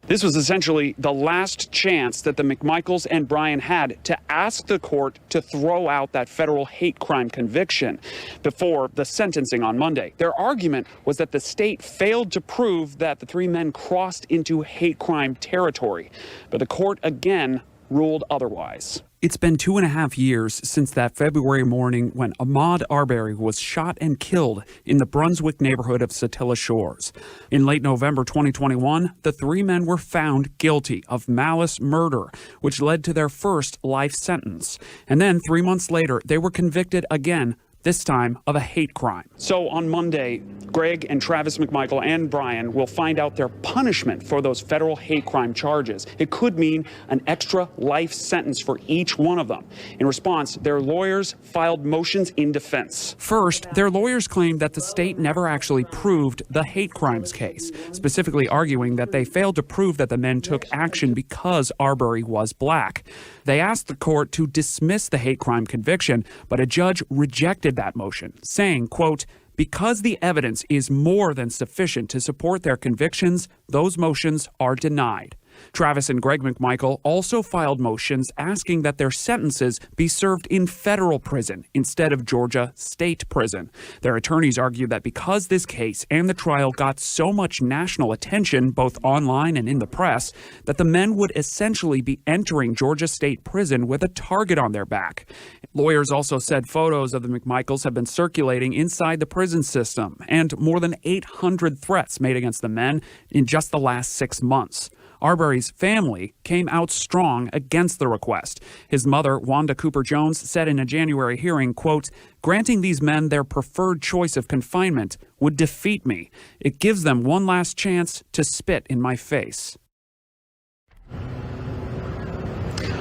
This was essentially the last chance that the McMichaels and Bryan had to ask the court to throw out that federal hate crime conviction before the sentencing on Monday. Their argument was that the state failed to prove that the three men crossed into hate crime territory, but the court again ruled otherwise. It's been 2.5 years since that February morning when Ahmaud Arbery was shot and killed in the Brunswick neighborhood of Satilla Shores. In late November 2021, the three men were found guilty of malice murder, which led to their first life sentence. And then 3 months later, they were convicted again, this time of a hate crime. So on Monday, Greg and Travis McMichael and Bryan will find out their punishment for those federal hate crime charges. It could mean an extra life sentence for each one of them. In response, their lawyers filed motions in defense. First, their lawyers claimed that the state never actually proved the hate crimes case, specifically arguing that they failed to prove that the men took action because Arbery was black. They asked the court to dismiss the hate crime conviction, but a judge rejected that motion, saying, quote, "Because the evidence is more than sufficient to support their convictions, those motions are denied." Travis and Greg McMichael also filed motions asking that their sentences be served in federal prison instead of Georgia state prison. Their attorneys argued that because this case and the trial got so much national attention, both online and in the press, that the men would essentially be entering Georgia state prison with a target on their back. Lawyers also said photos of the McMichaels have been circulating inside the prison system, and more than 800 threats made against the men in just the last 6 months. Arbery's family came out strong against the request. His mother, Wanda Cooper Jones, said in a January hearing, quote, "Granting these men their preferred choice of confinement would defeat me. It gives them one last chance to spit in my face."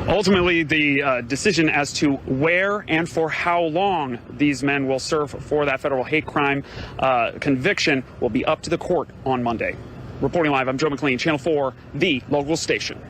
Ultimately, the decision as to where and for how long these men will serve for that federal hate crime conviction will be up to the court on Monday. Reporting live, I'm Joe McLean, Channel 4, the local station.